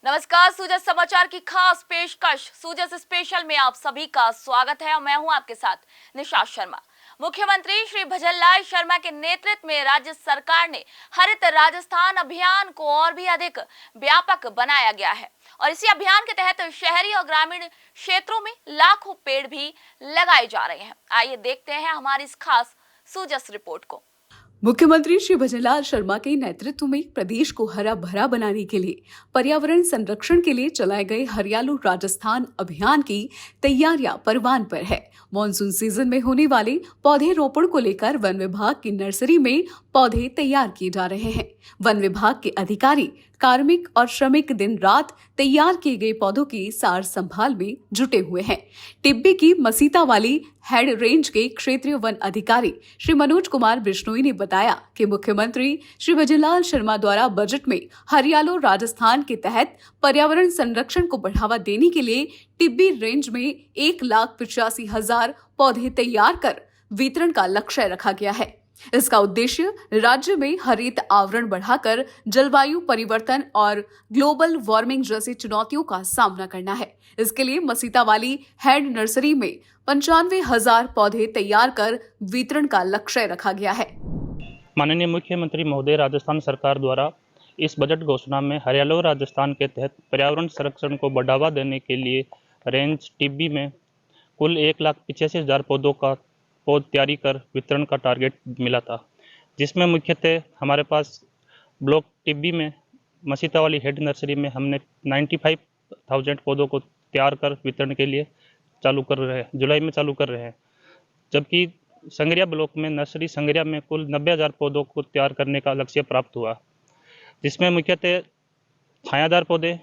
नमस्कार, सूजस समाचार की खास पेशकश सूजस स्पेशल में आप सभी का स्वागत है और मैं हूं आपके साथ निशा शर्मा। मुख्यमंत्री श्री भजनलाल शर्मा के नेतृत्व में राज्य सरकार ने हरित राजस्थान अभियान को और भी अधिक व्यापक बनाया गया है और इसी अभियान के तहत शहरी और ग्रामीण क्षेत्रों में लाखों पेड़ भी लगाए जा रहे हैं। आइए देखते हैं हमारी इस खास सूजस रिपोर्ट को। मुख्यमंत्री श्री भजनलाल शर्मा के नेतृत्व में प्रदेश को हरा भरा बनाने के लिए पर्यावरण संरक्षण के लिए चलाए गए हरियालो राजस्थान अभियान की तैयारियां परवान पर है। मॉनसून सीजन में होने वाले पौधे रोपण को लेकर वन विभाग की नर्सरी में पौधे तैयार किए जा रहे हैं। वन विभाग के अधिकारी कार्मिक और श्रमिक दिन रात तैयार किए गए पौधों की सार संभाल में जुटे हुए हैं। टिब्बी की मसीता वाली हेड रेंज के क्षेत्रीय वन अधिकारी श्री मनोज कुमार बिश्नोई ने बताया कि मुख्यमंत्री श्री भजनलाल शर्मा द्वारा बजट में हरियालो राजस्थान के तहत पर्यावरण संरक्षण को बढ़ावा देने के लिए टिब्बी रेंज में 1,85,000 पौधे तैयार कर वितरण का लक्ष्य रखा गया है। इसका उद्देश्य राज्य में हरित आवरण बढ़ाकर जलवायु परिवर्तन और ग्लोबल वार्मिंग जैसी चुनौतियों का सामना करना है। इसके लिए मसीता वाली हेड नर्सरी में 95,000 पौधे तैयार कर वितरण का लक्ष्य रखा गया है। माननीय मुख्यमंत्री महोदय राजस्थान सरकार द्वारा इस बजट घोषणा में हरियालो राजस्थान के तहत पर्यावरण संरक्षण को बढ़ावा देने के लिए रेंज टिब्बी में कुल 1,85,000 पौधों का पौध तैयारी कर वितरण का टारगेट मिला था, जिसमें मुख्यतः हमारे पास ब्लॉक टिब्बी में मसीता वाली हेड नर्सरी में हमने 95,000 पौधों को तैयार कर वितरण के लिए जुलाई में चालू कर रहे हैं। जबकि संगरिया ब्लॉक में नर्सरी संगरिया में कुल 90,000 पौधों को तैयार करने का लक्ष्य प्राप्त हुआ, जिसमें मुख्यतः छायादार पौधे,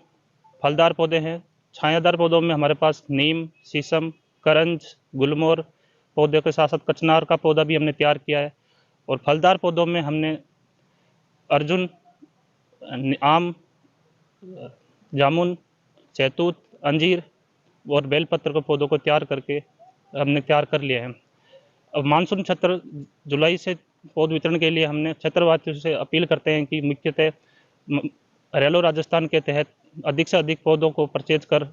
फलदार पौधे हैं। छायादार पौधों में हमारे पास नीम, शीशम, करंज, गुलमोहर पौधे के साथ साथ कचनार का पौधा भी हमने तैयार किया है। और फलदार पौधों में हमने अर्जुन, आम, जामुन, शहतूत, अंजीर और बेलपत्र के पौधों को तैयार करके हमने तैयार कर लिए हैं। अब मानसून छत्र जुलाई से पौध वितरण के लिए हमने क्षेत्रवासियों से अपील करते हैं कि मुख्यतः हरियालो राजस्थान के तहत अधिक से अधिक पौधों को परचेज कर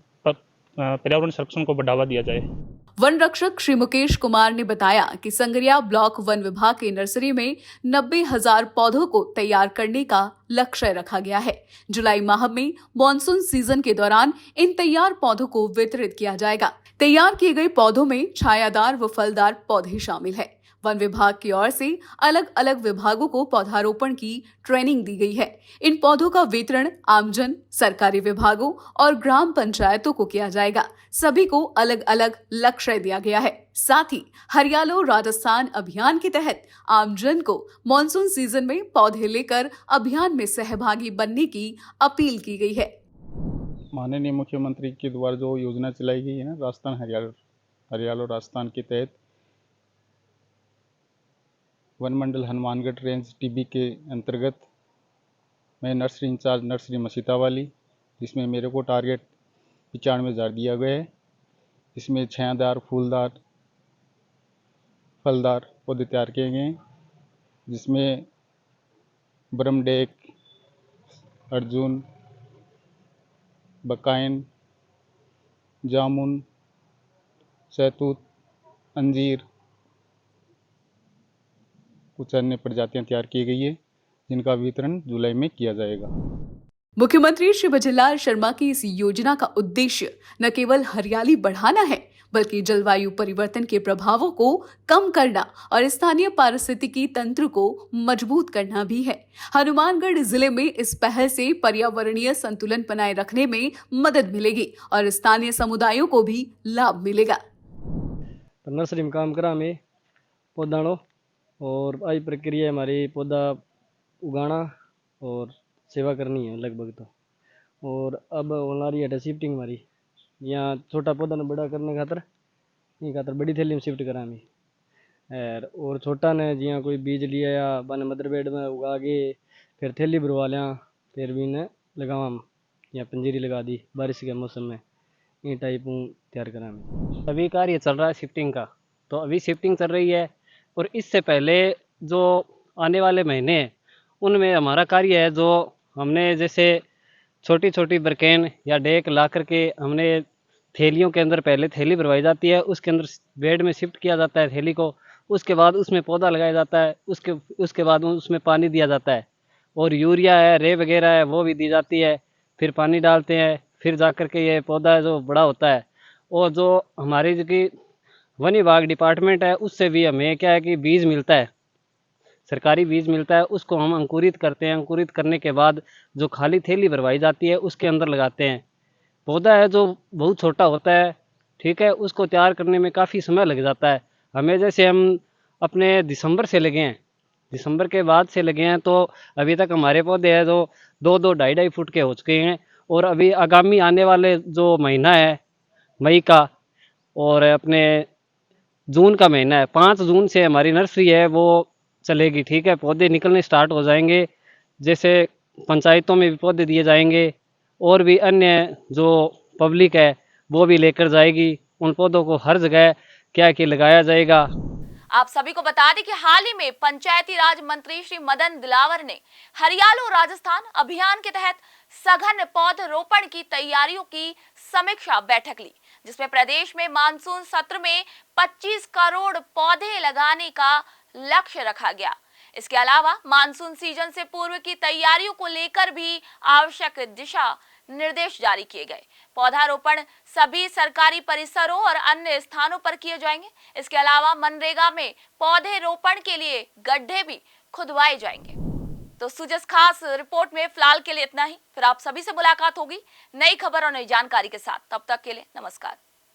पर्यावरण संरक्षण को बढ़ावा दिया जाए। वन रक्षक श्री मुकेश कुमार ने बताया कि संगरिया ब्लॉक वन विभाग की नर्सरी में 90,000 पौधों को तैयार करने का लक्ष्य रखा गया है। जुलाई माह में मॉनसून सीजन के दौरान इन तैयार पौधों को वितरित किया जाएगा। तैयार किए गए पौधों में छायादार व फलदार पौधे शामिल है। वन विभाग की ओर से अलग अलग विभागों को पौधारोपण की ट्रेनिंग दी गई है। इन पौधों का वितरण आमजन, सरकारी विभागों और ग्राम पंचायतों को किया जाएगा। सभी को अलग अलग लक्ष्य दिया गया है। साथ ही हरियालो राजस्थान अभियान के तहत आमजन को मॉनसून सीजन में पौधे लेकर अभियान में सहभागी बनने की अपील की गई है। माननीय मुख्यमंत्री के द्वारा जो योजना चलाई गई है ना, राजस्थान हरियालो राजस्थान के तहत वन मंडल हनुमानगढ़ रेंज टिब्बी के अंतर्गत मैं नर्सरी इंचार्ज नर्सरी मसीता वाली, जिसमें मेरे को टारगेट 95,000 दिया गया है। इसमें छायादार, फूलदार, फलदार पौधे तैयार किए गए हैं, जिसमें ब्रह्मडेक, अर्जुन, बकाइन, जामुन, शहतूत, अंजीर, कुछ अन्य प्रजातियां तैयार की गई है, जिनका वितरण जुलाई में किया जाएगा। मुख्यमंत्री श्री भजनलाल शर्मा की इस योजना का उद्देश्य न केवल हरियाली बढ़ाना है, बल्कि जलवायु परिवर्तन के प्रभावों को कम करना और स्थानीय पारिस्थितिकी तंत्र को मजबूत करना भी है। हनुमानगढ़ जिले में इस पहल से पर्यावरणीय संतुलन बनाए रखने में मदद मिलेगी और स्थानीय समुदायों को भी लाभ मिलेगा। नर्सरी में काम करा में पौधाणों और आई प्रक्रिया हमारी पौधा उगाना और सेवा करनी है लगभग तो। और अब होना रही है शिफ्टिंग हमारी, यहाँ छोटा पौधा ने बड़ा करने खातर बड़ी थैली में शिफ्ट करा में। और छोटा ने जिया कोई बीज लिया या बने मदर बेड में उगा के फिर थैली भरवा लिया, फिर भी ने लगावा या पंजीरी लगा दी बारिश के मौसम में, ये टाइप तैयार करा में। अभी कार्य चल रहा है शिफ्टिंग का, तो अभी शिफ्टिंग चल रही है और इससे पहले जो आने वाले महीने हैं उनमें हमारा कार्य है, जो हमने जैसे छोटी छोटी बरकेन या डेक ला करके हमने थैलियों के अंदर पहले थैली भरवाई जाती है, उसके अंदर बेड में शिफ्ट किया जाता है थैली को। उसके बाद उसमें पौधा लगाया जाता है, उसके बाद उसमें पानी दिया जाता है और यूरिया है, रे वगैरह है वो भी दी जाती है। फिर पानी डालते हैं, फिर जा कर के ये पौधा जो बड़ा होता है। और जो हमारी जो कि वन विभाग डिपार्टमेंट है उससे भी हमें क्या है कि बीज मिलता है, सरकारी बीज मिलता है, उसको हम अंकुरित करते हैं। अंकुरित करने के बाद जो खाली थैली भरवाई जाती है उसके अंदर लगाते हैं। पौधा है जो बहुत छोटा होता है, ठीक है, उसको तैयार करने में काफ़ी समय लग जाता है हमें। जैसे हम अपने दिसंबर से लगे हैं, दिसंबर के बाद से लगे हैं, तो अभी तक हमारे पौधे हैं जो 2-2, 2.5-2.5 फुट के हो चुके हैं। और अभी आगामी आने वाले जो महीना है मई का और अपने जून का महीना है, 5 जून से हमारी नर्सरी है वो चलेगी, ठीक है। पौधे निकलने स्टार्ट हो जाएंगे, जैसे पंचायतों में भी पौधे दिए जाएंगे और भी अन्य जो पब्लिक है वो भी लेकर जाएगी। उन पौधों को हर जगह क्या कि लगाया जाएगा। आप सभी को बता दें कि हाल ही में पंचायती राज मंत्री श्री मदन दिलावर ने हरियालो राजस्थान अभियान के तहत सघन पौधरोपण की तैयारियों की समीक्षा बैठक ली, जिसमें प्रदेश में मानसून सत्र में 25 करोड़ पौधे लगाने का लक्ष्य रखा गया। इसके अलावा मानसून सीजन से पूर्व की तैयारियों को लेकर भी आवश्यक दिशा निर्देश जारी किए गए। पौधारोपण सभी सरकारी परिसरों और अन्य स्थानों पर किए जाएंगे। इसके अलावा मनरेगा में पौधे रोपण के लिए गड्ढे भी खुदवाए जाएंगे। तो सुजस खास रिपोर्ट में फिलहाल के लिए इतना ही। फिर आप सभी से मुलाकात होगी नई खबर और नई जानकारी के साथ। तब तक के लिए नमस्कार।